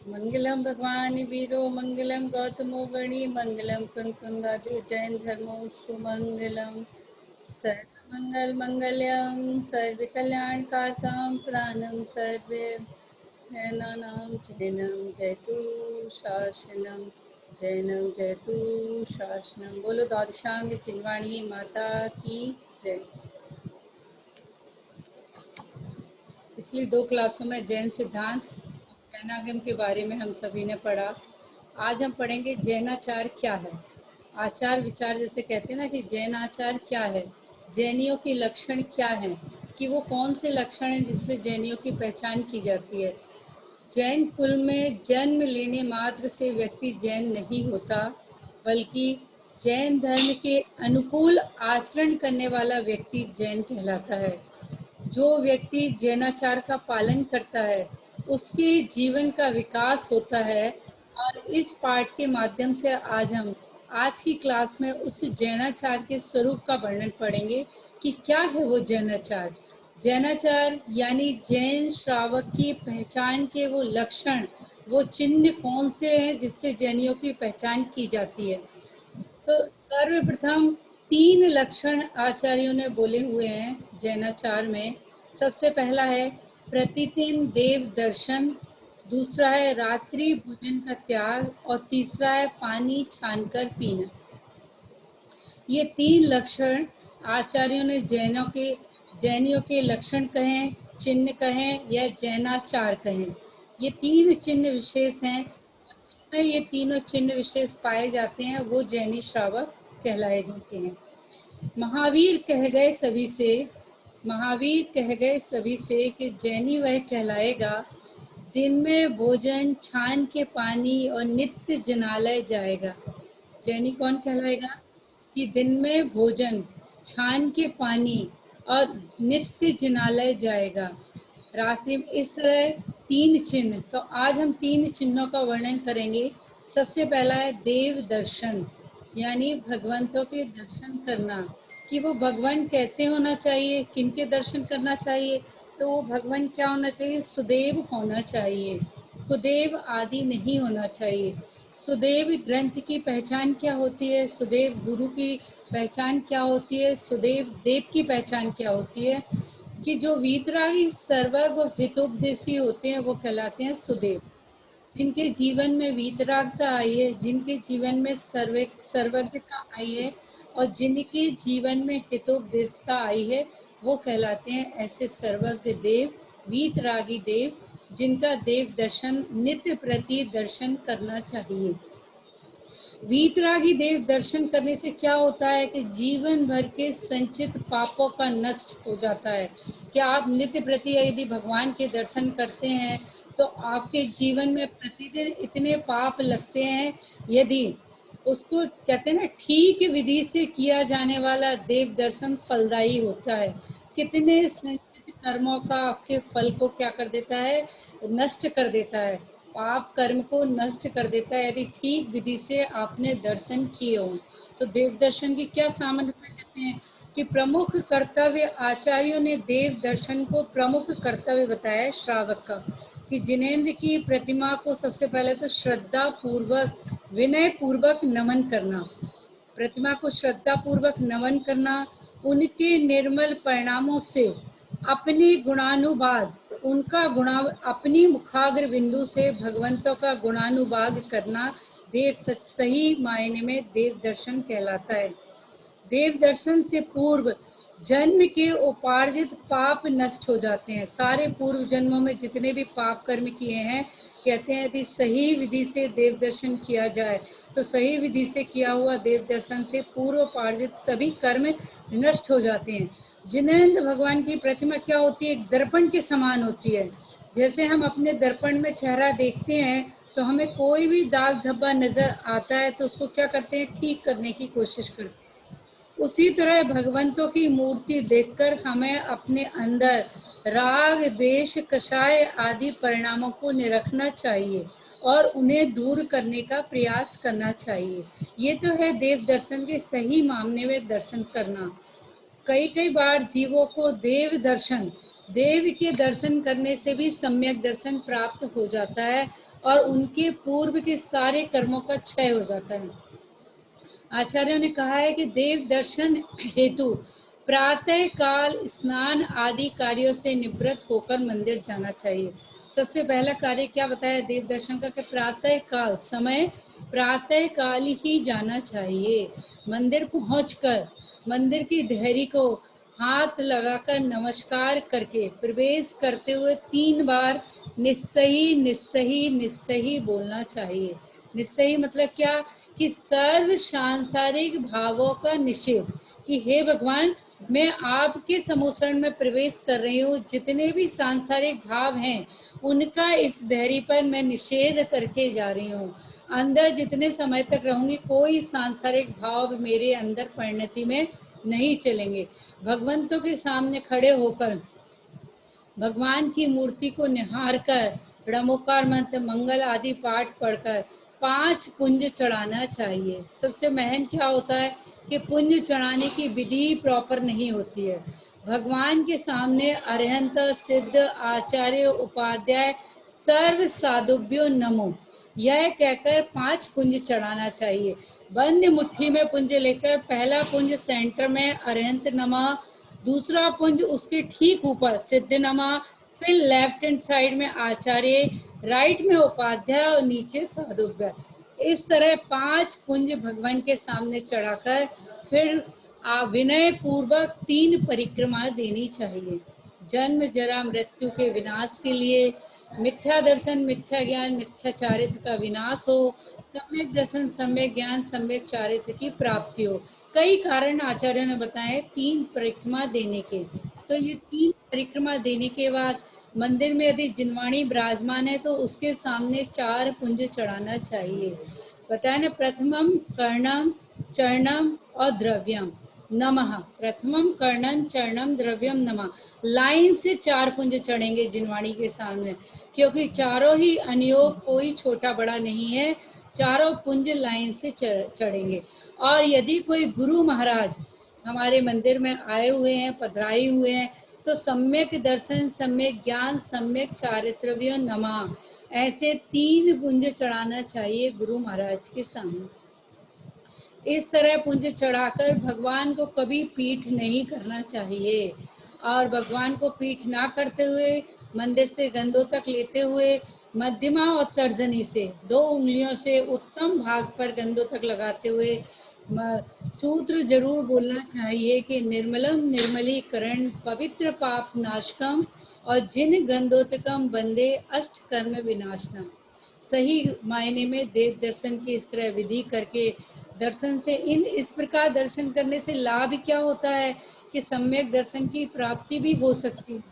मंगलम भगवान वीरो मंगलम गौतमो गणी मंगलम कंकंगाधर जैन धर्मोस्तु मंगलम सर्वमंगल मंगल्यम सर्वकल्याणकारकम प्राणम सर्वे नैनानां जैनम जयतु शासनम जैनम जयतु शासनम। बोलो द्वादशांग चिन्वाणी माता की जय। पिछली दो क्लासों में जैन सिद्धांत जैनागम के बारे में हम सभी ने पढ़ा। आज हम पढ़ेंगे जैनाचार क्या है। आचार विचार जैसे कहते हैं ना कि जैन आचार क्या है, जैनियों के लक्षण क्या हैं, कि वो कौन से लक्षण हैं जिससे जैनियों की पहचान की जाती है। जैन कुल में जन्म लेने मात्र से व्यक्ति जैन नहीं होता, बल्कि जैन धर्म के अनुकूल आचरण करने वाला व्यक्ति जैन कहलाता है। जो व्यक्ति जैनाचार का पालन करता है उसके जीवन का विकास होता है। और इस पाठ के माध्यम से हम आज की क्लास में उस जैनाचार के स्वरूप का वर्णन पढ़ेंगे कि क्या है वो जैनाचार। जैनाचार यानी जैन श्रावक की पहचान के वो लक्षण, वो चिन्ह कौन से हैं जिससे जैनियों की पहचान की जाती है। तो सर्वप्रथम 3 लक्षण आचार्यों ने बोले हुए हैं जैनाचार में। सबसे पहला है प्रतिदिन देव दर्शन, दूसरा है रात्रि भोजन का त्याग और तीसरा है पानी छानकर पीना। ये 3 लक्षण आचार्यों ने जैनियों के लक्षण कहें, चिन्ह कहें या जैनाचार कहें, ये 3 चिन्ह विशेष हैं। में ये तीनों चिन्ह विशेष पाए जाते हैं वो जैनी श्रावक कहलाए जाते हैं। महावीर कह गए सभी से महावीर कह गए सभी से कि जैनी वह कहलाएगा दिन में भोजन छान के पानी और नित्य जनालय जाएगा। जैनी कौन कहलाएगा कि दिन में भोजन छान के पानी और नित्य जनालय जाएगा। रात्रि में इस तरह 3 चिन्ह। तो आज हम 3 चिन्हों का वर्णन करेंगे। सबसे पहला है देव दर्शन, यानी भगवंतों के दर्शन करना, कि वो भगवान कैसे होना चाहिए, किनके दर्शन करना चाहिए। तो वो भगवान क्या होना चाहिए, सुदेव होना चाहिए, कुदेव आदि नहीं होना चाहिए। सुदेव ग्रंथ की पहचान क्या होती है, सुदेव गुरु की पहचान क्या होती है, सुदेव देव की पहचान क्या होती है, कि जो वीतरागी सर्वज्ञ और हितोपदेशी होते हैं वो कहलाते हैं सुदेव। जिनके जीवन में वीतरागता आई है, जिनके जीवन में सर्वज्ञता आई है और जिनके जीवन में हितोपदेशता आई है, वो कहलाते हैं ऐसे सर्वज्ञ देव, वीतरागी देव, जिनका देव दर्शन नित्य प्रति दर्शन करना चाहिए। वीतरागी देव दर्शन करने से क्या होता है कि जीवन भर के संचित पापों का नष्ट हो जाता है। कि आप नित्य प्रति यदि भगवान के दर्शन करते हैं तो आपके जीवन में प्रतिदिन इतने पाप लगते हैं। यदि उसको कहते हैं ना ठीक विधि से किया जाने वाला देव दर्शन फलदायी होता है। कितने संचित कर्मों का आपके फल को क्या कर देता है, नष्ट कर देता है। पाप कर्म को नष्ट कर देता है यदि ठीक विधि से आपने दर्शन किए हों। तो देव दर्शन की क्या सामान्यता कहते हैं कि प्रमुख कर्तव्य, आचार्यों ने देव दर्शन को प्रमुख कर्तव्य बताया है श्रावक का। कि जिनेंद्र की प्रतिमा को सबसे पहले तो श्रद्धा पूर्वक विनय पूर्वक नमन करना, प्रतिमा को श्रद्धा पूर्वक नमन करना, उनके निर्मल परिणामों से अपने गुणानुवाद, उनका गुणा अपनी मुखाग्र बिंदु से भगवंतों का गुणानुवाद करना देव सही मायने में देव दर्शन कहलाता है। देव दर्शन से पूर्व जन्म के उपार्जित पाप नष्ट हो जाते हैं। सारे पूर्व जन्मों में जितने भी पाप कर्म किए हैं, कहते हैं यदि सही विधि से देव दर्शन किया जाए तो सही विधि से किया हुआ देव दर्शन से पूर्व उपार्जित सभी कर्म नष्ट हो जाते हैं। जिनेंद्र भगवान की प्रतिमा क्या होती है, एक दर्पण के समान होती है। जैसे हम अपने दर्पण में चेहरा देखते हैं तो हमें कोई भी दाग धब्बा नजर आता है तो उसको क्या करते हैं, ठीक करने की कोशिश करते हैं। उसी तरह भगवंतों की मूर्ति देखकर हमें अपने अंदर राग द्वेष कषाय आदि परिणामों को निरखना चाहिए और उन्हें दूर करने का प्रयास करना चाहिए। ये तो है देव दर्शन के सही मामले में दर्शन करना। कई कई बार जीवों को देव दर्शन देव के दर्शन करने से भी सम्यक दर्शन प्राप्त हो जाता है और उनके पूर्व के सारे कर्मों का क्षय हो जाता है। आचार्यों ने कहा है कि देव दर्शन हेतु प्रातः काल स्नान आदि कार्यों से निवृत्त होकर मंदिर जाना चाहिए। सबसे पहला कार्य क्या बताया देव दर्शन का कि प्रातः काल समय प्रातः काल ही जाना चाहिए। मंदिर पहुंचकर मंदिर की देहरी को हाथ लगाकर नमस्कार करके प्रवेश करते हुए 3 बार निस्सही निस्सही निस्सही बोलना चाहिए। निस्सही मतलब क्या कि सर्व सांसारिक भावों का निषेध, कि हे भगवान मैं आपके समूसरण में प्रवेश कर रही हूँ, जितने भी सांसारिक भाव हैं उनका इस धैर्य पर मैं निषेध करके जा रही हूँ। अंदर जितने समय तक रहूंगी कोई सांसारिक भाव मेरे अंदर परिणति में नहीं चलेंगे। भगवंतों के सामने खड़े होकर भगवान की मूर्ति को निहार कर णमोकार मंत्र मंगल आदि पाठ पढ़कर 5 पुंज चढ़ाना चाहिए। सबसे महन क्या होता है कि पुंज चढ़ाने की विधि प्रॉपर नहीं होती है। भगवान के सामने अरहंत सिद्ध आचार्य उपाध्याय सर्व साधुभ्यो नमो यह कहकर 5 पुंज चढ़ाना चाहिए। बंद मुट्ठी में पुंज लेकर पहला पुंज सेंटर में अरहंत नमः, दूसरा पुंज उसके ठीक ऊपर सिद्ध नमः, फिर लेफ्ट हैंड साइड में आचार्य, राइट में उपाध्याय और नीचे साधुव्य। इस तरह 5 पुंज भगवान के सामने चढ़ाकर फिर विनय पूर्वक 3 परिक्रमा देनी चाहिए। जन्म जरा मृत्यु के विनाश के लिए, मिथ्या दर्शन मिथ्या ज्ञान मिथ्या चारित्र का विनाश हो, सम्यक दर्शन सम्यक ज्ञान सम्यक चारित्र की प्राप्ति हो। कई कारण आचार्यों ने बताए 3 परिक्रमा देने के। तो ये 3 परिक्रमा देने के बाद मंदिर में यदि जिनवाणी विराजमान है तो उसके सामने 4 पुंज चढ़ाना चाहिए। बताया ना, प्रथमम कर्णम चरणम और द्रव्यम नमः। प्रथमम कर्णम चरणम द्रव्यम नमः, लाइन से 4 पुंज चढ़ेंगे जिनवाणी के सामने, क्योंकि चारों ही अनियोग, कोई छोटा बड़ा नहीं है, चारों पुंज लाइन से चढ़ेंगे। और यदि कोई गुरु महाराज हमारे मंदिर में आए हुए हैं, पधराए हुए हैं, तो सम्यक दर्शन सम्यक ज्ञान सम्यक चारित्रव्यो नमः ऐसे 3 पुंज चढ़ाना चाहिए गुरु महाराज के सामने। इस तरह पुंज चढ़ाकर भगवान को कभी पीठ नहीं करना चाहिए। और भगवान को पीठ ना करते हुए मंदिर से गंदों तक लेते हुए मध्यमा और तर्जनी से 2 उंगलियों से उत्तम भाग पर गंदों तक लगाते हुए सूत्र जरूर बोलना चाहिए कि निर्मलम निर्मलीकरण पवित्र पाप नाशकम और जिन गंधोतकम बंदे अष्ट कर्म विनाशनम। सही मायने में देव दर्शन की इस तरह विधि करके दर्शन से इस प्रकार दर्शन करने से लाभ क्या होता है कि सम्यक दर्शन की प्राप्ति भी हो सकती है।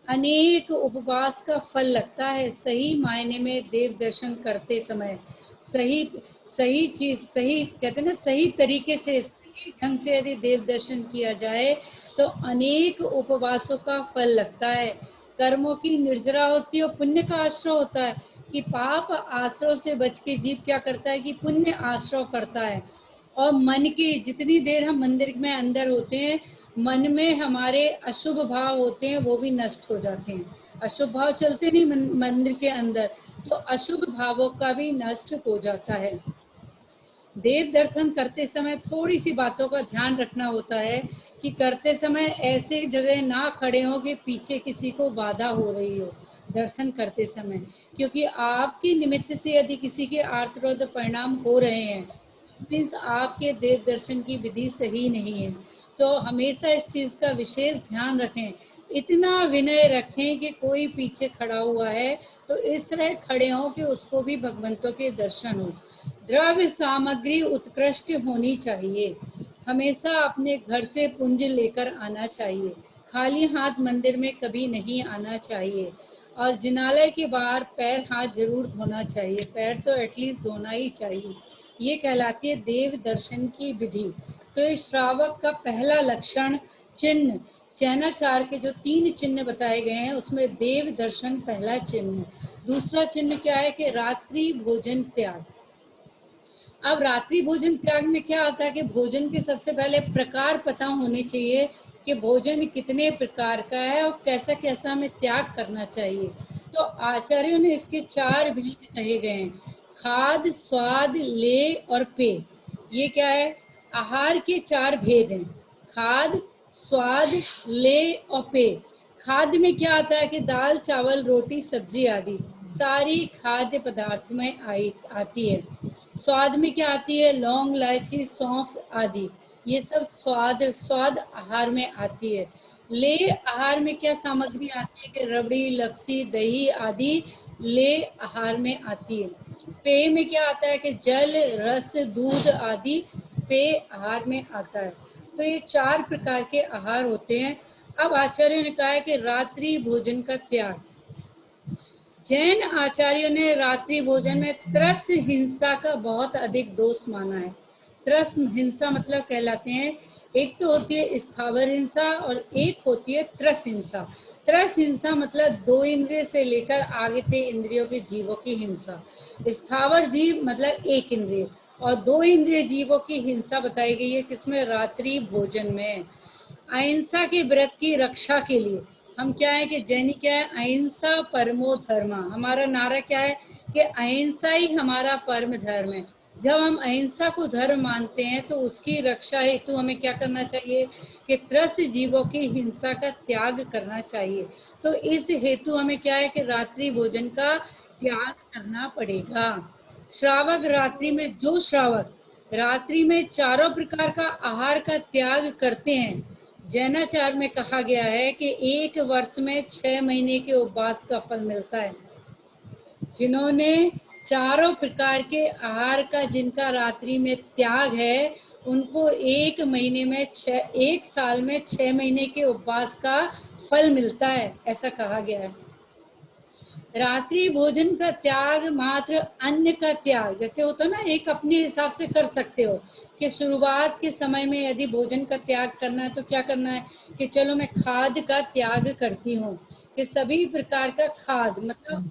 अनेक उपवास का फल लगता है। सही मायने में देव दर्शन करते समय सही सही चीज सही कहते हैं ना, सही तरीके से सही ढंग से यदि देव दर्शन किया जाए तो अनेक उपवासों का फल लगता है। कर्मों की निर्जरा होती है और पुण्य का आश्रय होता है, कि पाप आश्रय से बच के जीव क्या करता है कि पुण्य आश्रय करता है। और मन की जितनी देर हम मंदिर में अंदर होते हैं, मन में हमारे अशुभ भाव होते हैं वो भी नष्ट हो जाते हैं। अशुभ भाव चलते नहीं मंदिर के अंदर, तो अशुभ भावों का भी नष्ट हो जाता है। देव दर्शन करते समय थोड़ी सी बातों का ध्यान रखना होता है कि करते समय ऐसे जगह ना खड़े हो कि पीछे किसी को बाधा हो रही हो दर्शन करते समय, क्योंकि आपके निमित्त से यदि किसी के आर्तरोध परिणाम हो रहे हैं, मीन्स आपके देव दर्शन की विधि सही नहीं है। तो हमेशा इस चीज का विशेष ध्यान रखें, इतना विनय रखें कि कोई पीछे खड़ा हुआ है तो इस तरह खड़े हों कि उसको भी भगवंतों के दर्शन हो। द्रव्य सामग्री उत्कृष्ट होनी चाहिए। हमेशा अपने घर से पुंज लेकर आना चाहिए। खाली हाथ मंदिर में कभी नहीं आना चाहिए। और जिनालय के बाहर पैर हाथ जरूर धोना चाहिए, पैर तो एटलीस्ट धोना ही चाहिए। ये कहलाती है देव दर्शन की विधि। तो इस श्रावक का पहला लक्षण चिन्ह, चैनाचार के जो 3 चिन्ह बताए गए हैं उसमें देव दर्शन पहला चिन्ह है। दूसरा चिन्ह क्या है कि रात्रि भोजन त्याग। अब रात्रि भोजन त्याग में क्या आता है कि भोजन के सबसे पहले प्रकार पता होने चाहिए कि भोजन कितने प्रकार का है और कैसा कैसा हमें त्याग करना चाहिए। तो आचार्यों ने इसके 4 भेद कहे गए हैं, खाद, स्वाद, लेय और पेय। ये क्या है? आहार के 4 भेद हैं, खाद, स्वाद, लेय और पेय। खाद्य में क्या आता है कि दाल, चावल, रोटी, सब्जी आदि सारी खाद्य पदार्थ में आती है। स्वाद में क्या आती है? लौंग, इलायची, सौंफ आदि, ये सब स्वाद स्वाद आहार में आती है। ले आहार में क्या सामग्री आती है कि रबड़ी, लपसी, दही आदि ले आहार में आती है। पेय में क्या आता है कि जल, रस, दूध आदि पेय आहार में आता है। तो ये 4 प्रकार के आहार होते हैं। अब आचार्यों ने कहा है कि रात्रि भोजन का त्याग। जैन आचार्यों ने रात्रि भोजन में त्रस हिंसा का बहुत अधिक दोष माना है। त्रस हिंसा मतलब कहलाते हैं, एक तो होती है स्थावर हिंसा और एक होती है त्रस हिंसा। त्रस हिंसा मतलब 2 इंद्रिय से लेकर आगे के इंद्रियों के जीवों की हिंसा। स्थावर जीव मतलब 1 इंद्रिय, और 2 इंद्रिय जीवों की हिंसा बताई गई है किसमें? रात्रि भोजन में। अहिंसा के व्रत की रक्षा के लिए हम क्या है कि जैनी क्या है? अहिंसा परमो धर्म। हमारा नारा क्या है कि अहिंसा ही हमारा परम धर्म है। जब हम अहिंसा को धर्म मानते हैं तो उसकी रक्षा हेतु हमें क्या करना चाहिए कि त्रस्त जीवों की हिंसा का त्याग करना चाहिए। तो इस हेतु हमें क्या है कि रात्रि भोजन का त्याग करना पड़ेगा। श्रावक रात्रि में, जो श्रावक रात्रि में चारों प्रकार का आहार का त्याग करते हैं, जैनाचार में कहा गया है कि 1 वर्ष में 6 महीने के उपवास का फल मिलता है। जिन्होंने चारों प्रकार के आहार का, जिनका रात्रि में त्याग है, उनको 1 महीने में 1 साल में 6 महीने के उपवास का फल मिलता है, ऐसा कहा गया है। रात्रि भोजन का त्याग मात्र अन्न का त्याग जैसे होता ना, एक अपने हिसाब से कर सकते हो कि शुरुआत के समय में यदि भोजन का त्याग करना है तो क्या करना है कि चलो मैं खाद का त्याग करती हूँ, कि सभी प्रकार का खाद मतलब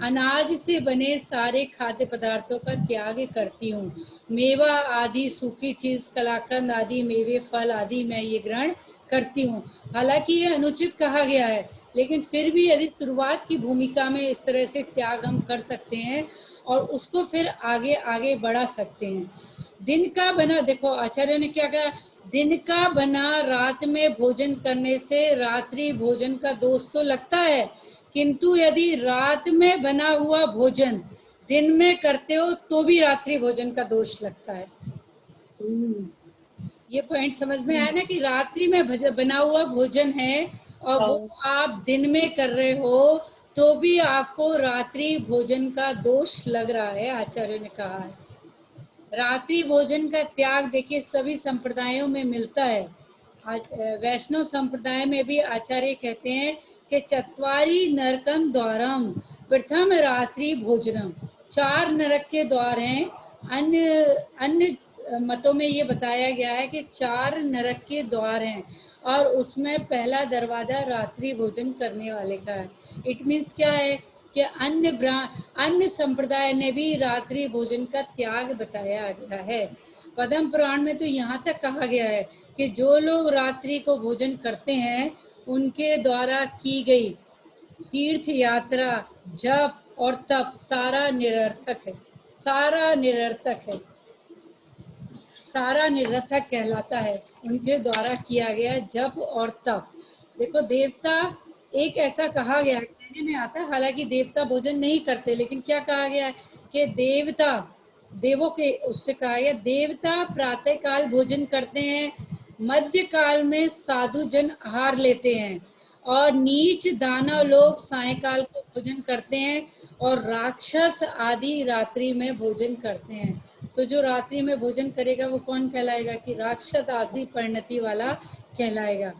अनाज से बने सारे खाद्य पदार्थों का त्याग करती हूँ। मेवा आदि, सूखी चीज, कलाकंद आदि, मेवे, फल आदि मैं ये ग्रहण करती हूँ। हालांकि ये अनुचित कहा गया है, लेकिन फिर भी यदि शुरुआत की भूमिका में इस तरह से त्याग हम कर सकते हैं और उसको फिर आगे आगे बढ़ा सकते हैं। दिन का बना, देखो आचार्य ने क्या कहा, दिन का बना रात में भोजन करने से रात्रि भोजन का दोष तो लगता है, किंतु यदि रात में बना हुआ भोजन दिन में करते हो तो भी रात्रि भोजन का दोष लगता है। ये पॉइंट समझ में आया ना कि रात्रि में बना हुआ भोजन है और वो आप दिन में कर रहे हो तो भी आपको रात्रि भोजन का दोष लग रहा है, आचार्य ने कहा है। रात्रि भोजन का त्याग देखिए सभी संप्रदायों में मिलता है। वैष्णव संप्रदाय में भी आचार्य कहते हैं कि चत्वारी नरकम द्वारम, प्रथम रात्रि भोजनम। 4 नरक के द्वार हैं। अन्य अन्य मतों में ये बताया गया है कि 4 नरक के द्वार हैं और उसमें पहला दरवाजा रात्रि भोजन करने वाले का है। इट मीन्स क्या है कि अन्य संप्रदाय ने भी रात्रि भोजन का त्याग बताया गया है। पद्म पुराण में तो यहाँ तक कहा गया है कि जो लोग रात्रि को भोजन करते हैं उनके द्वारा की गई तीर्थ यात्रा, जप और तप सारा निरर्थक है। सारा निरर्थक है, सारा निरर्थक कहलाता है उनके द्वारा किया गया जप और तप। देखो देवता, एक ऐसा कहा गया है, कहने में आता है हालांकि देवता भोजन नहीं करते, लेकिन क्या कहा गया है कि देवता, देवों के उससे कहा गया देवता प्रातः काल भोजन करते हैं, मध्य काल में साधु जन आहार लेते हैं और नीच दानव लोग सायकाल को भोजन करते हैं और राक्षस आदि रात्रि में भोजन करते हैं। तो जो रात्रि में भोजन करेगा वो कौन कहलाएगा कि राक्षस आदि परिणति वाला कहलाएगा।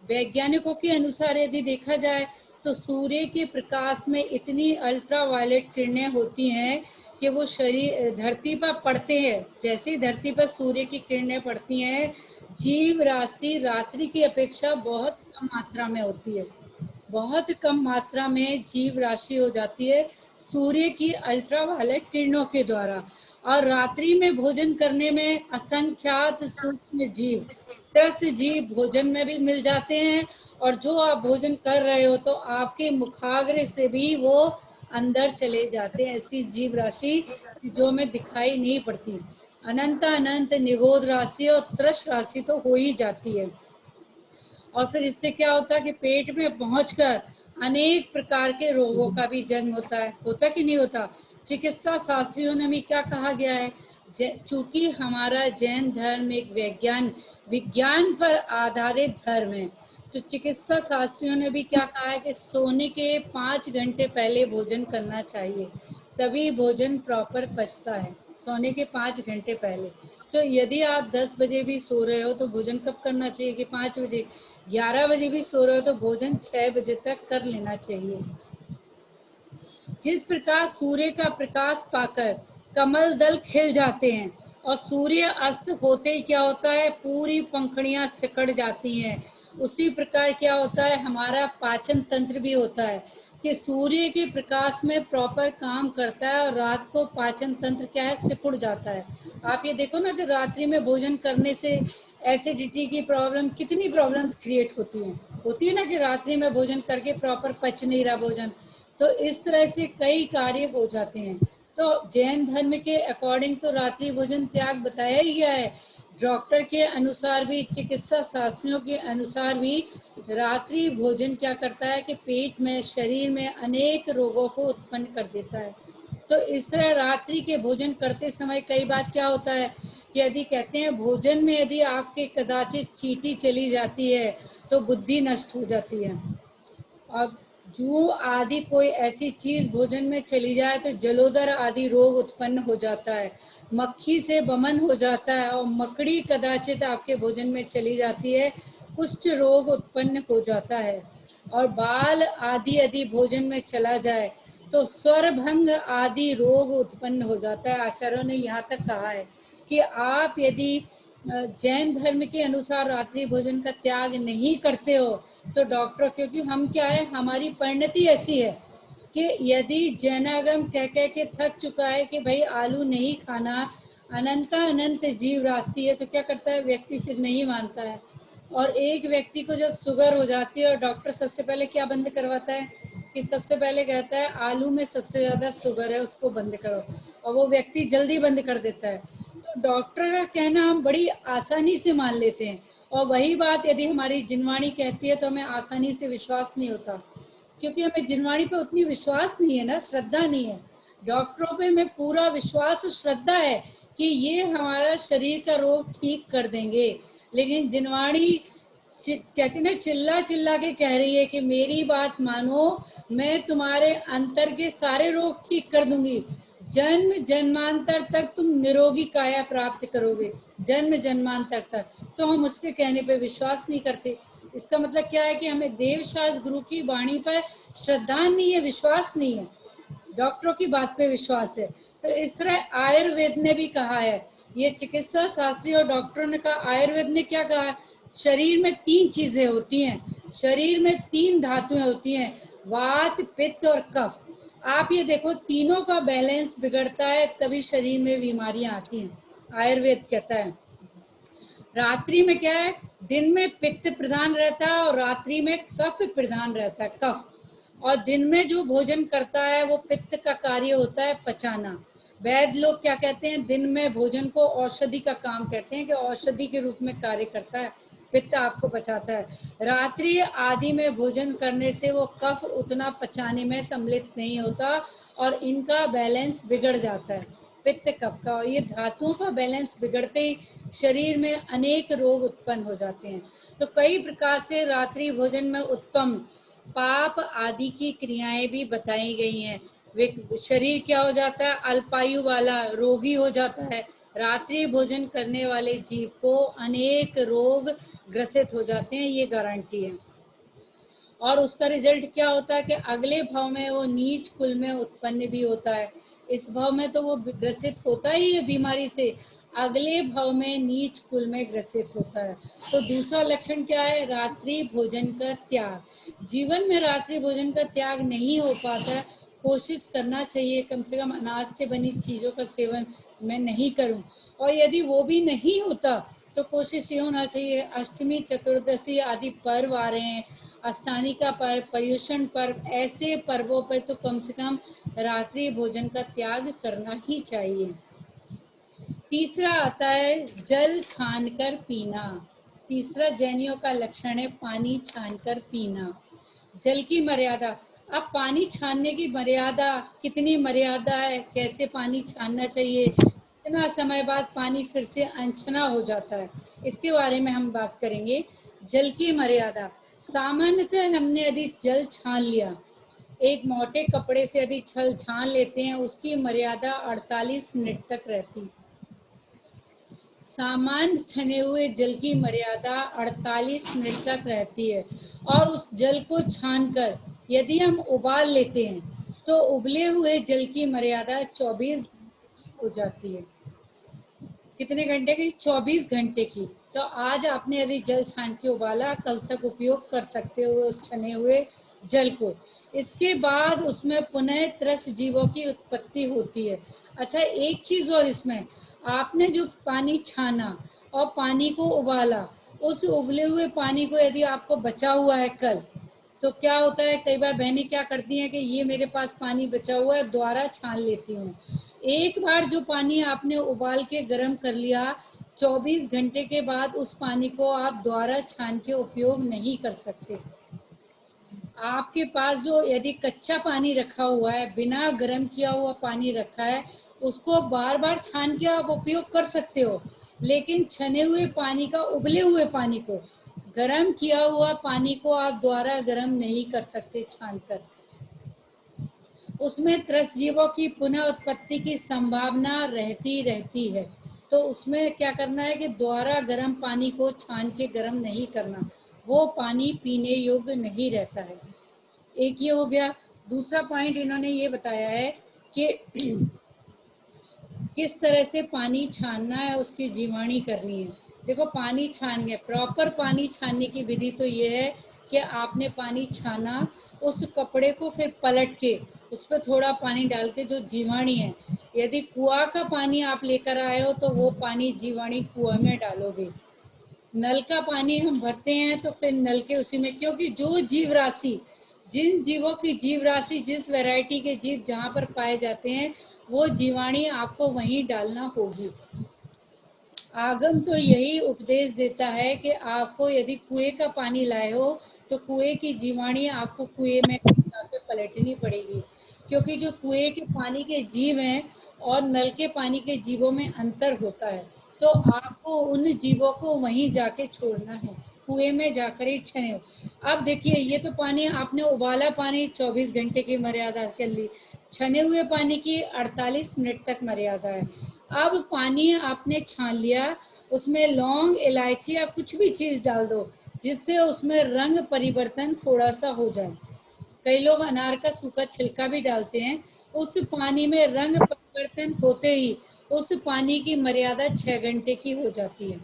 वैज्ञानिकों के अनुसार यदि देखा जाए तो सूर्य के प्रकाश में इतनी अल्ट्रावायलेट किरणें होती हैं कि वो शरीर धरती पर पड़ते हैं, जैसे ही धरती पर सूर्य की किरणें पड़ती हैं जीव राशि रात्रि की अपेक्षा बहुत कम मात्रा में होती है, बहुत कम मात्रा में जीव राशि हो जाती है सूर्य की अल्ट्रावायलेट किरणों के द्वारा। और रात्रि में भोजन करने में असंख्यात सूक्ष्म जीव तरह से जीव भोजन में भी मिल जाते हैं, और जो आप भोजन कर रहे हो तो आपके मुखाग्र से भी वो अंदर चले जाते हैं। ऐसी जीव राशि जो हमें दिखाई नहीं पड़ती। अनंत अनंत निगोद राशि और त्रस राशि तो हो ही जाती है। और फिर इससे क्या होता है कि पेट में पहुंचकर अनेक प्रकार के रोगों का भी जन्म होता कि नहीं होता। चिकित्सा शास्त्रियों ने भी क्या कहा गया है, चूंकि हमारा जैन धर्म एक विज्ञान पर आधारित धर्म है, तो चिकित्सा शास्त्रियों ने भी क्या कहा है कि सोने के 5 घंटे पहले भोजन करना चाहिए, तभी भोजन प्रॉपर पचता है। सोने के 5 घंटे पहले। तो यदि आप 10 बजे भी सो रहे हो तो भोजन कब करना चाहिए कि 5 बजे। 11 बजे भी सो रहे हो तो भोजन 6 बजे तक कर लेना चाहिए। जिस प्रकार सूर्य का प्रकाश पाकर कमल दल खिल जाते हैं और सूर्य अस्त होते ही क्या होता है, पूरी पंखुड़ियां सिकुड़ जाती हैं, उसी प्रकार क्या होता है, हमारा पाचन तंत्र भी होता है कि सूर्य के प्रकाश में प्रॉपर काम करता है और रात को पाचन तंत्र क्या है, सिकुड़ जाता है। आप ये देखो ना कि रात्रि में भोजन करने से एसिडिटी की प्रॉब्लम, कितनी प्रॉब्लम्स क्रिएट होती है ना कि रात्रि में भोजन करके प्रॉपर पच नहीं रहा भोजन, तो इस तरह से कई कार्य हो जाते हैं। तो जैन धर्म के अकॉर्डिंग तो रात्रि भोजन त्याग बताया ही गया है। डॉक्टर के अनुसार भी, चिकित्सा शास्त्रियों के अनुसार भी रात्रि भोजन क्या करता है कि पेट में, शरीर में अनेक रोगों को उत्पन्न कर देता है। तो इस तरह रात्रि के भोजन करते समय कई बार क्या होता है कि यदि कहते हैं भोजन में यदि आपके कदाचित चींटी चली जाती है तो बुद्धि नष्ट हो जाती है, और जूं आदि कोई ऐसी चीज भोजन में चली जाए तो जलोदर आदि रोग उत्पन्न हो जाता है, मक्खी से बमन हो जाता है, और मकड़ी कदाचित आपके भोजन में चली जाती है, कुष्ठ रोग उत्पन्न हो जाता है, और बाल आदि यदि भोजन में चला जाए तो स्वरभंग आदि रोग उत्पन्न हो जाता है। आचार्यों ने यहाँ तक कहा है कि आप यदि जैन धर्म के अनुसार रात्रि भोजन का त्याग नहीं करते हो तो डॉक्टर, क्योंकि हम क्या है, हमारी परिणति ऐसी है कि यदि जैनागम कह कह के थक चुका है कि भाई आलू नहीं खाना, अनंत जीव राशि है, तो क्या करता है व्यक्ति, फिर नहीं मानता है। और एक व्यक्ति को जब शुगर हो जाती है और डॉक्टर सबसे पहले क्या बंद करवाता है कि सबसे पहले कहता है आलू में सबसे ज्यादा शुगर है, उसको बंद करो, और वो व्यक्ति जल्दी बंद कर देता है। तो डॉक्टर का कहना हम बड़ी आसानी से मान लेते हैं, और वही बात यदि हमारी जिनवाणी कहती है तो हमें आसानी से विश्वास नहीं होता, क्योंकि हमें जिनवाणी पे उतनी विश्वास नहीं है ना, श्रद्धा नहीं है। डॉक्टरों पे हमें पूरा विश्वास और श्रद्धा है कि ये हमारा शरीर का रोग ठीक कर देंगे, लेकिन जिनवाणी कहती ना, चिल्ला चिल्ला के कह रही है कि मेरी बात मानो, मैं तुम्हारे अंतर के सारे रोग ठीक कर दूंगी, जन्म जन्मांतर तक तुम निरोगी काया प्राप्त करोगे, जन्म जन्मांतर तक। तो हम उसके कहने पे विश्वास नहीं करते। इसका मतलब क्या है कि हमें देवशास्त्र गुरु की वाणी पर श्रद्धा नहीं है, विश्वास नहीं है, डॉक्टरों की बात पे विश्वास है। तो इस तरह आयुर्वेद ने भी कहा है, ये चिकित्सा शास्त्री और डॉक्टरों ने कहा, आयुर्वेद ने क्या कहा, शरीर में 3 चीजें होती हैं, शरीर में 3 धातुएं होती हैं, वात, पित्त और कफ। आप ये देखो, तीनों का बैलेंस बिगड़ता है तभी शरीर में बीमारियां आती हैं। आयुर्वेद कहता है रात्रि में क्या है, दिन में पित्त प्रधान रहता है और रात्रि में कफ प्रधान रहता है, कफ। और दिन में जो भोजन करता है वो पित्त का कार्य होता है पचाना। वैद्य लोग क्या कहते हैं, दिन में भोजन को औषधि का काम कहते हैं कि औषधि के रूप में कार्य करता है, पित्त आपको पचाता है। रात्रि आदि में भोजन करने से वो कफ उतना पचाने में सम्मिलित नहीं होता और इनका बैलेंस बिगड़ जाता है, पित्त कफ का। और ये धातुओं का बैलेंस बिगड़ते ही शरीर में अनेक रोग उत्पन्न हो जाते हैं। तो कई प्रकार से रात्रि भोजन में उत्पन्न पाप आदि की क्रियाएं भी बताई गई हैं। शरीर क्या हो जाता है, अल्पायु वाला, रोगी हो जाता है। रात्रि भोजन करने वाले जीव को अनेक रोग ग्रसित हो जाते हैं, ये गारंटी है। और उसका रिजल्ट क्या होता है कि अगले भाव में वो नीच कुल में उत्पन्न भी होता है। इस भाव में तो वो ग्रसित होता ही है बीमारी से, अगले भाव में नीच कुल में ग्रसित होता है। तो दूसरा लक्षण क्या है, रात्रि भोजन का त्याग। जीवन में रात्रि भोजन का त्याग नहीं हो पाता, कोशिश करना चाहिए कम से कम अनाज से बनी चीजों का सेवन मैं नहीं करूं। और यदि वो भी नहीं होता तो कोशिश ये होना चाहिए, अष्टमी चतुर्दशी आदि पर्व आ रहे हैं, अष्टानी का पर्व, पर्युषण पर्व, ऐसे पर्वों पर तो कम से कम रात्रि भोजन का त्याग करना ही चाहिए। तीसरा आता है जल छानकर पीना। तीसरा जैनियों का लक्षण है पानी छानकर पीना। जल की मर्यादा, अब पानी छानने की मर्यादा, कितनी मर्यादा है, कैसे पानी छानना चाहिए, कितना समय बाद पानी फिर से अनछना हो जाता है, इसके बारे में हम बात करेंगे। जल की मर्यादा, सामान्यतः हमने यदि जल छान लिया, एक मोटे कपड़े से यदि छल छान लेते हैं, उसकी मर्यादा 48 मिनट तक रहती है। सामान्य छने हुए जल की मर्यादा 48 मिनट तक रहती है। और उस जल को छानकर यदि हम उबाल लेते हैं तो उबले हुए जल की मर्यादा 24 घंटे की हो जाती है। कितने घंटे की? 24 घंटे की। तो आज आपने यदि जल छान के उबाला, कल तक उपयोग कर सकते हो उस छने हुए जल को। इसके बाद उसमें पुनः त्रस जीवों की उत्पत्ति होती है। अच्छा, एक चीज और इसमें, आपने जो पानी छाना और पानी को उबाला, उस उबले हुए पानी को यदि आपको बचा हुआ है कल, तो क्या होता है, कई बार बहनें क्या करती हैं कि ये मेरे पास पानी बचा हुआ है, दोबारा छान लेती हूँ। एक बार जो पानी आपने उबाल के गर्म कर लिया, 24 घंटे के बाद उस पानी को आप दोबारा छान के उपयोग नहीं कर सकते। आपके पास जो यदि कच्चा पानी रखा हुआ है, बिना गर्म किया हुआ पानी रखा है, उसको बार बार छान के आप उपयोग कर सकते हो, लेकिन छने हुए पानी का, उबले हुए पानी को, गर्म किया हुआ पानी को आप दोबारा गर्म नहीं कर सकते छानकर। उसमें त्रसजीवों की पुनः उत्पत्ति की संभावना रहती है। तो उसमें क्या करना है कि दोबारा गर्म पानी को छान के गर्म नहीं करना, वो पानी पीने योग्य नहीं रहता है। एक ये हो गया। दूसरा पॉइंट इन्होंने ये बताया है कि किस तरह से पानी छानना है, उसकी जीवाणी करनी है। देखो, पानी छानने, प्रॉपर पानी छानने की विधि तो ये है कि आपने पानी छाना, उस कपड़े को फिर पलट के उस पर थोड़ा पानी डाल के, जो जीवाणी है, यदि कुआं का पानी आप लेकर आए हो तो वो पानी जीवाणी कुआं में डालोगे। नल का पानी हम भरते हैं तो फिर नल के उसी में, क्योंकि जो जीव राशि, जिन जीवों की जीव राशि, जिस वैरायटी के जीव जहाँ पर पाए जाते हैं, वो जीवाणी आपको वहीं डालना होगी। आगम तो यही उपदेश देता है कि आपको यदि कुएं का पानी लाए हो तो कुएं की जीवाणी आपको कुएं में जाकर पलटनी पड़ेगी, क्योंकि जो कुएं के पानी के जीव हैं और नल के पानी के जीवों में अंतर होता है। तो आपको उन जीवों को वहीं जाके छोड़ना है, कुएं में जाकर ही छने हो। अब देखिए, ये तो पानी आपने उबाला, पानी 24 घंटे की मर्यादा कर ली, छने हुए पानी की 48 मिनट तक मर्यादा है। अब पानी आपने छान लिया, उसमें लौंग, इलायची या कुछ भी चीज डाल दो जिससे उसमें रंग परिवर्तन थोड़ा सा हो जाए। कई लोग अनार का सूखा छिलका भी डालते हैं। उस पानी में रंग परिवर्तन होते ही उस पानी की मर्यादा 6 घंटे की हो जाती है।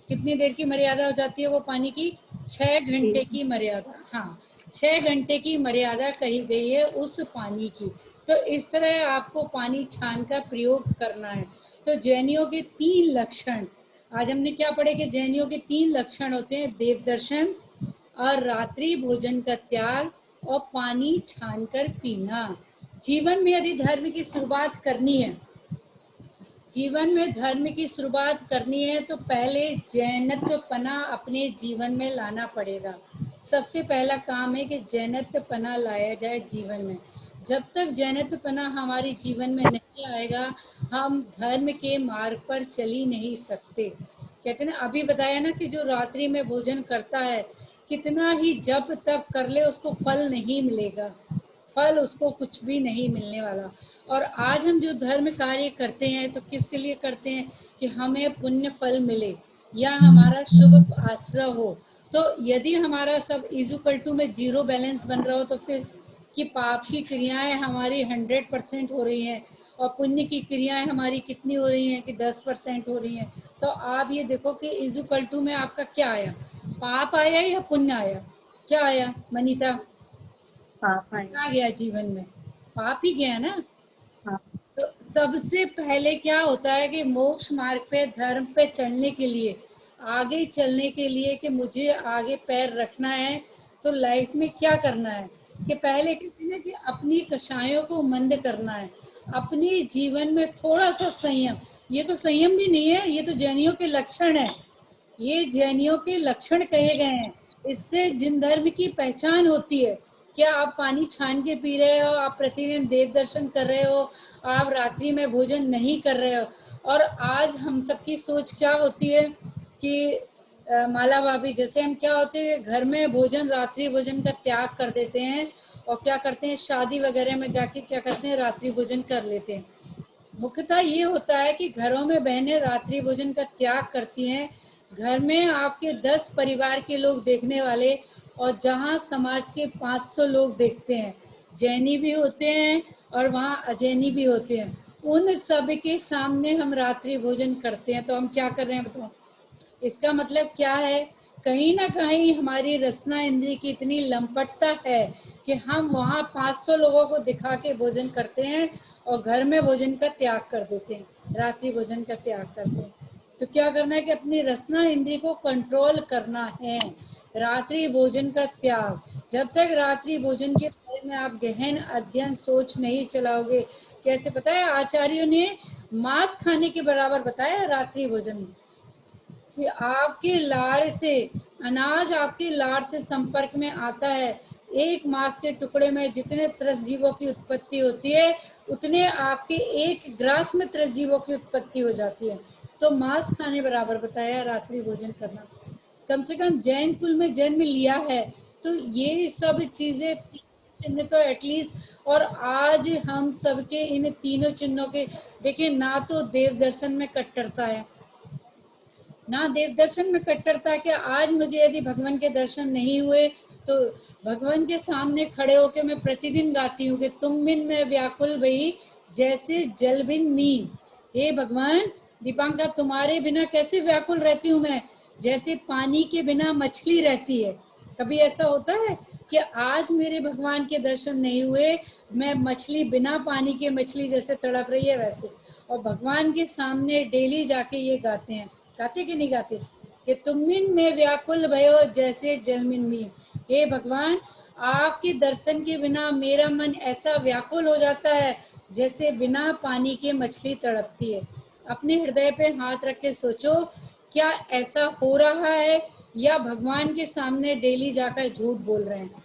कितनी देर की मर्यादा हो जाती है वो पानी की? 6 घंटे की मर्यादा। हाँ, 6 घंटे की मर्यादा कही गई है उस पानी की। तो इस तरह आपको पानी छान का प्रयोग करना है। तो जैनियों के 3 लक्षण, आज हमने क्या पढ़े कि जैनियों के 3 लक्षण होते हैं, देव दर्शन और रात्रि भोजन का त्याग और पानी छानकर पीना। जीवन में यदि धर्म की शुरुआत करनी है, जीवन में धर्म की शुरुआत करनी है, तो पहले जैनत्व पना अपने जीवन में लाना पड़ेगा। सबसे पहला काम है कि जैनत्व पना लाया जाए जीवन में। जब तक जैनत्व पना हमारे जीवन में नहीं आएगा, हम धर्म के मार्ग पर चल ही नहीं सकते। कहते ना, अभी बताया ना कि जो रात्रि में भोजन करता है, कितना ही जप तप कर ले, उसको फल नहीं मिलेगा, फल उसको कुछ भी नहीं मिलने वाला। और आज हम जो धर्म कार्य करते हैं तो किसके लिए करते हैं? कि हमें पुण्य फल मिले या हमारा शुभ आश्रय हो। तो यदि हमारा सब इजुकल टू में जीरो बैलेंस बन रहा हो, तो फिर कि पाप की क्रियाएं हमारी 100% हो रही हैं और पुण्य की क्रियाएं हमारी कितनी हो रही हैं कि 10% हो रही हैं। तो आप ये देखो कि इजुकल टू में आपका क्या आया, पाप आया या पुण्य आया? क्या आया मनीता? पाप आया। क्या गया जीवन में? पाप ही गया ना। हाँ। तो सबसे पहले क्या होता है कि मोक्ष मार्ग पे, धर्म पे चलने के लिए, आगे चलने के लिए, कि मुझे आगे पैर रखना है, तो लाइफ में क्या करना है, कि पहले कहते हैं कि अपनी कषायों को मंद करना है, अपने जीवन में थोड़ा सा संयम। ये तो संयम भी नहीं है, ये तो जैनियों के लक्षण है, ये जैनियों के लक्षण कहे गए हैं। इससे जिन धर्म की पहचान होती है, क्या आप पानी छान के पी रहे हो, आप प्रतिदिन देव दर्शन कर रहे हो, आप रात्रि में भोजन नहीं कर रहे हो। और आज हम सबकी सोच क्या होती है कि माला भाभी जैसे हम क्या होते हैं, घर में भोजन, रात्रि भोजन का त्याग कर देते हैं, और क्या करते हैं, शादी वगैरह में जाके क्या करते हैं, रात्रि भोजन कर लेते हैं। मुख्यतः ये होता है कि घरों में बहनें रात्रि भोजन का त्याग करती हैं। घर में आपके 10 परिवार के लोग देखने वाले, और जहाँ समाज के 500 लोग देखते हैं, जैनी भी होते हैं और वहाँ अजैनी भी होते हैं, उन सब के सामने हम रात्रि भोजन करते हैं, तो हम क्या कर रहे हैं बताओ। इसका मतलब क्या है, कहीं ना कहीं हमारी रसना इंद्री की इतनी लंपटता है कि हम वहाँ 500 लोगों को दिखा के भोजन करते हैं, और घर में भोजन का त्याग कर देते हैं, रात्रि भोजन का त्याग करते हैं। तो क्या करना है कि अपनी रसना इंद्री को कंट्रोल करना है, रात्रि भोजन का त्याग। जब तक रात्रि भोजन के बारे में आप गहन अध्ययन सोच नहीं चलाओगे, कैसे पता है आचार्यों ने मांस खाने के बराबर बताया रात्रि भोजन में, कि आपके लार से, अनाज आपके लार से संपर्क में आता है, एक मांस के टुकड़े में जितने त्रस जीवों की उत्पत्ति होती है, उतने आपके एक ग्रास में त्रस जीवों की उत्पत्ति हो जाती है। तो मांस खाने बराबर बताया रात्रि भोजन करना। कम से कम जैन कुल में जन्म लिया है, तो ये सब चीजें, चिन्ह तो एटलीस्ट। और आज हम सबके इन तीनों चिन्हों के, देखिए, ना तो देव दर्शन में कट्टरता है, ना देव दर्शन में कट्टरता, कि आज मुझे यदि भगवान के दर्शन नहीं हुए, तो भगवान के सामने खड़े होकर मैं प्रतिदिन गाती हूँ कि तुम बिन मैं व्याकुल भई, जैसे जल बिन मीन। हे भगवान, दीपांका, तुम्हारे बिना कैसे व्याकुल रहती हूँ मैं, जैसे पानी के बिना मछली रहती है। कभी ऐसा होता है कि आज मेरे भगवान के दर्शन नहीं हुए, मैं मछली, बिना पानी के मछली जैसे तड़प रही है वैसे। और भगवान के सामने डेली जाके ये गाते हैं, गाते कि नहीं गाते, कि तुमिन में व्याकुल भयो जैसे जलमिन में। हे भगवान, आपके दर्शन के बिना मेरा मन ऐसा व्याकुल हो जाता है जैसे बिना पानी के मछली तड़पती है। अपने हृदय पे हाथ रख के सोचो, क्या ऐसा हो रहा है, या भगवान के सामने डेली जाकर झूठ बोल रहे हैं।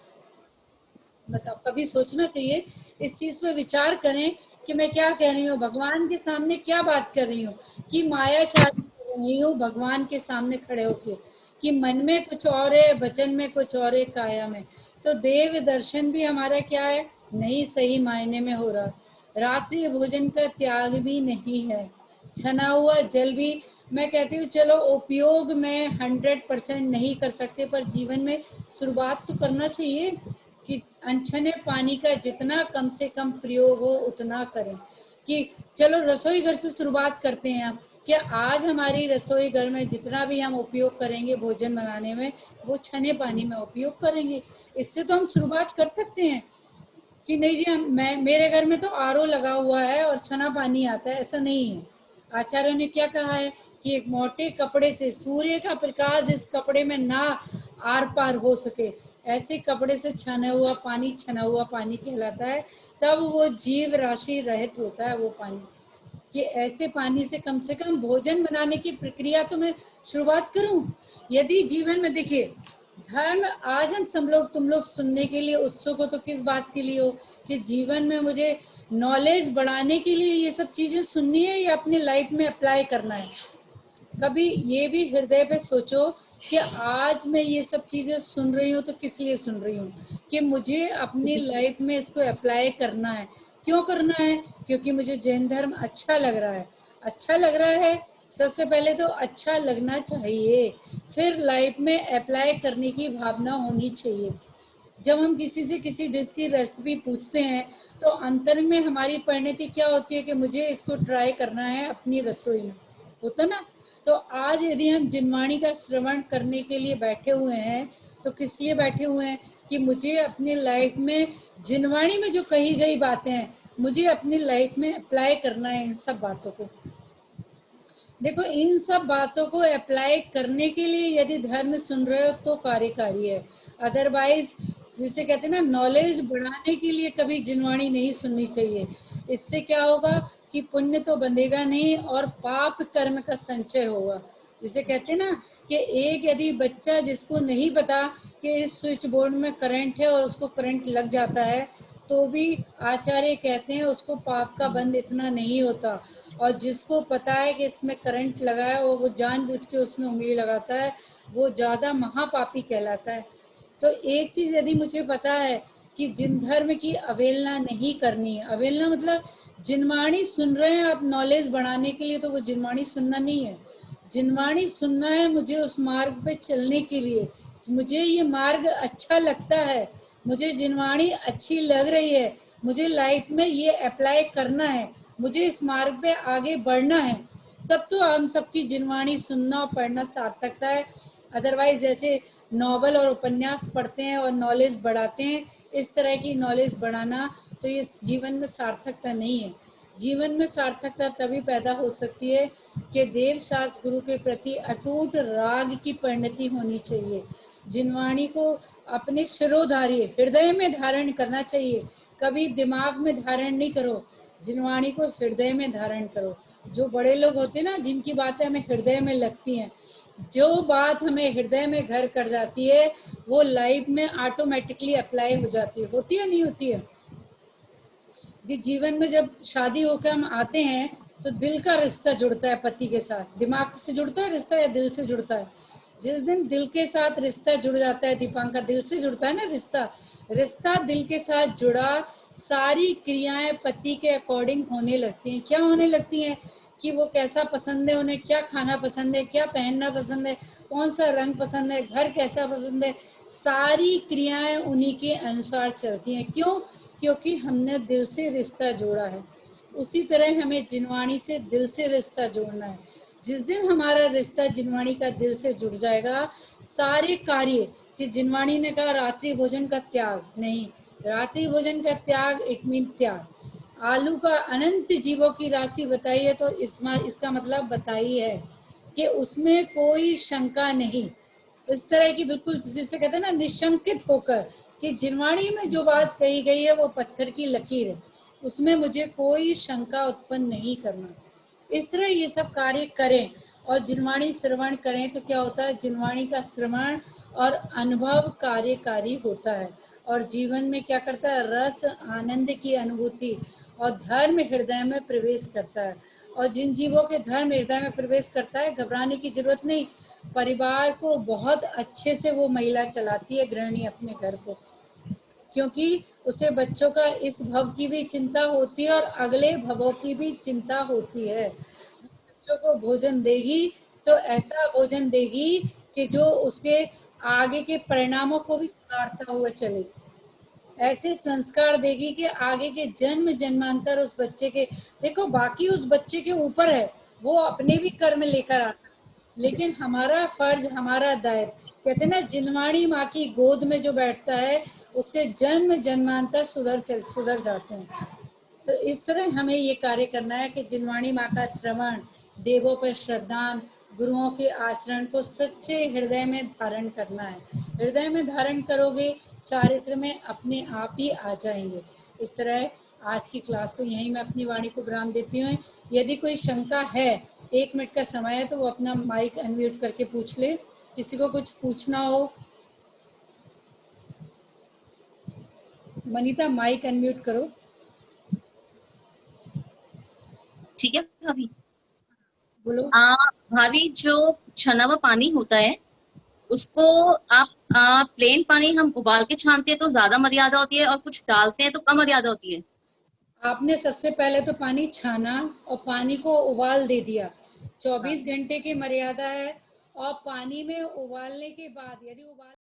बताओ, कभी सोचना चाहिए, इस चीज पे विचार करें कि मैं क्या कह रही हूँ, भगवान के सामने क्या बात कर रही हूँ, कि मायाचार कर रही हूँ भगवान के सामने खड़े होके, कि मन में कुछ और है, वचन में कुछ और है, काया में। तो देव दर्शन भी हमारा क्या है, नहीं सही मायने में हो रहा। रात्रि भोजन का त्याग भी नहीं है, छना हुआ जल भी। मैं कहती हूँ चलो उपयोग में 100% नहीं कर सकते, पर जीवन में शुरुआत तो करना चाहिए, कि अनछने पानी का जितना कम से कम प्रयोग हो उतना करें। कि चलो रसोई घर से शुरुआत करते हैं हम, कि आज हमारी रसोई घर में जितना भी हम उपयोग करेंगे भोजन बनाने में, वो छने पानी में उपयोग करेंगे। इससे तो हम शुरुआत कर सकते हैं, कि नहीं जी, हम, मैं, मेरे घर में तो आरओ लगा हुआ है और छना पानी आता है, ऐसा नहीं है। आचार्यों ने क्या कहा है, कि एक मोटे कपड़े से सूर्य का प्रकाश जिस कपड़े में ना आर पार हो सके, ऐसे कपड़े से छना हुआ पानी कहलाता है। तब वो जीव राशि रहित होता है वो पानी, कि ऐसे पानी से कम भोजन बनाने की प्रक्रिया तो मैं शुरुआत करूं। यदि जीवन में, देखिए, धर्म, आज हम सब लोग, तुम लोग सुनने के लिए उत्सुक हो, तो किस बात के लिए हो, कि जीवन में मुझे नॉलेज बढ़ाने के लिए ये सब चीजें सुननी है, या अपनी लाइफ में अप्लाई करना है। कभी ये भी हृदय पे सोचो, कि आज मैं ये सब चीजें सुन रही हूँ तो किस लिए सुन रही हूँ, कि मुझे अपनी लाइफ में इसको अप्लाई करना है। क्यों करना है, क्योंकि मुझे जैन धर्म अच्छा लग रहा है। अच्छा लग रहा है, सबसे पहले तो अच्छा लगना चाहिए, फिर लाइफ में अप्लाई करने की भावना होनी चाहिए। जब हम किसी से किसी डिश की रेसिपी पूछते हैं, तो अंतर में हमारी परिणति क्या होती है, कि मुझे इसको ट्राई करना है अपनी रसोई में, होता ना। तो आज यदि हम जिनवाणी का श्रवण करने के लिए बैठे हुए हैं, तो किस लिए बैठे हुए हैं, कि मुझे अपनी लाइफ में जिनवाणी में जो कही गई बातें हैं, मुझे अपनी लाइफ में अप्लाई करना है इन सब बातों को। देखो, इन सब बातों को अप्लाई करने के लिए यदि धर्म सुन रहे हो तो कार्यकारी है, अदरवाइज जिसे कहते हैं ना, नॉलेज बढ़ाने के लिए कभी जिनवाणी नहीं सुननी चाहिए। इससे क्या होगा कि पुण्य तो बंधेगा नहीं और पाप कर्म का संचय होगा। जिसे कहते हैं ना कि एक यदि बच्चा जिसको नहीं पता कि इस स्विच बोर्ड में करंट है और उसको करंट लग जाता है, तो भी आचार्य कहते हैं उसको पाप का बंध इतना नहीं होता। और जिसको पता है कि इसमें करंट लगा है और वो जानबूझ के उसमें उंगली लगाता है, वो ज्यादा महापापी कहलाता है। तो एक चीज यदि मुझे पता है कि जिन धर्म की अवहेलना नहीं करनी है, अवहेलना मतलब जिनवाणी सुन रहे हैं आप नॉलेज बढ़ाने के लिए, तो वो जिनवाणी सुनना नहीं है। जिनवाणी सुनना है मुझे उस मार्ग पे चलने के लिए, मुझे ये मार्ग अच्छा लगता है, मुझे जिनवाणी अच्छी लग रही है, मुझे लाइफ में ये अप्लाई करना है, मुझे इस मार्ग पे आगे बढ़ना है, तब तो हम सबकी जिनवाणी सुनना और पढ़ना सार्थकता है। अदरवाइज जैसे नॉवल और उपन्यास पढ़ते हैं और नॉलेज बढ़ाते हैं, इस तरह की नॉलेज बढ़ाना तो ये जीवन में सार्थकता नहीं है। जीवन में सार्थकता तभी पैदा हो सकती है कि देव शास्त्र गुरु के प्रति अटूट राग की परिणति होनी चाहिए। जिनवाणी को अपने शिरोधार्य हृदय में धारण करना चाहिए, कभी दिमाग में धारण नहीं करो, जिनवाणी को हृदय में धारण करो। जो बड़े लोग होते हैं ना, जिनकी बातें हमें हृदय में लगती हैं, जो बात हमें हृदय में घर कर जाती है, वो लाइफ में ऑटोमेटिकली अप्लाई हो जाती है। होती है नहीं होती है? कि जीवन में जब शादी होकर हम आते हैं तो दिल का रिश्ता जुड़ता है पति के साथ। दिमाग से जुड़ता है रिश्ता या दिल से जुड़ता है? जिस दिन दिल के साथ रिश्ता जुड़ जाता है, दीपांका, दिल से जुड़ता है ना रिश्ता, रिश्ता दिल के साथ जुड़ा, सारी क्रियाएं पति के अकॉर्डिंग होने लगती हैं। क्या होने लगती हैं? कि वो कैसा पसंद है, उन्हें क्या खाना पसंद है, क्या पहनना पसंद है, कौन सा रंग पसंद है, घर कैसा पसंद है, सारी क्रियाएं उन्हीं के अनुसार चलती हैं। क्यों? क्योंकि हमने दिल से रिश्ता जोड़ा है। उसी तरह हमें जिनवाणी से दिल से रिश्ता जोड़ना है। जिस दिन हमारा रिश्ता जिनवाणी का दिल से जुड़ जाएगा, सारे कार्य, कि जिनवाणी ने कहा रात्रि भोजन का त्याग नहीं, रात्रि भोजन का त्याग इट मीन त्याग। आलू का अनंत जीवों की राशि बताई है, तो इसका मतलब बताई है कि उसमें कोई शंका नहीं। इस तरह की बिल्कुल जिसे कहते हैं ना, निशंकित होकर कि जिनवाणी में जो बात कही गई है वो पत्थर की लकीर है, उसमें मुझे कोई शंका उत्पन्न नहीं करना। इस तरह ये सब कार्य करें और जिनवाणी श्रवण करें, तो क्या होता है, जिनवाणी का श्रवण और अनुभव कार्यकारी होता है और जीवन में क्या करता है, रस आनंद की अनुभूति और धर्म हृदय में प्रवेश करता है। और जिन जीवों के धर्म हृदय में प्रवेश करता है, घबराने की जरूरत नहीं। परिवार को बहुत अच्छे से वो महिला चलाती है, गृहिणी, अपने घर को, क्योंकि उसे बच्चों का इस भव की भी चिंता होती है और अगले भवों की भी चिंता होती है। बच्चों को भोजन देगी तो ऐसा भोजन देगी कि जो उसके आगे के परिणामों को भी सुधारता हुआ चले। ऐसे संस्कार देगी कि आगे के जन्म जन्मांतर उस बच्चे के, देखो बाकी उस बच्चे के ऊपर है, वो अपने भी कर्म लेकर आता है, लेकिन हमारा फर्ज, हमारा दायित्व, कहते हैं ना, जिनवाणी माँ की गोद में जो बैठता है उसके जन्म जन्मांतर सुधर जाते हैं। तो इस तरह हमें ये कार्य करना है कि जिनवाणी माँ का श्रवण, देवों पर श्रद्धा, गुरुओं के आचरण को सच्चे हृदय में धारण करना है। हृदय में धारण करोगे, चारित्र में अपने आप ही आ जाएंगे। इस तरह आज की क्लास को यहीं मैं अपनी वाणी को विराम देती हूँ। यदि कोई शंका है, 1 मिनट का समय है, तो वो अपना माइक अनम्यूट करके पूछ ले। किसी को कुछ पूछना हो, मनीता माइक अनम्यूट करो। ठीक है भाभी। बोलो। भाभी, जो छना हुआ पानी होता है उसको आप प्लेन पानी हम उबाल के छानते हैं तो ज्यादा मर्यादा होती है, और कुछ डालते हैं तो कम मर्यादा होती है। आपने सबसे पहले तो पानी छाना और पानी को उबाल दे दिया, हाँ। 24 घंटे की मर्यादा है। और पानी में उबालने के बाद यदि उबाल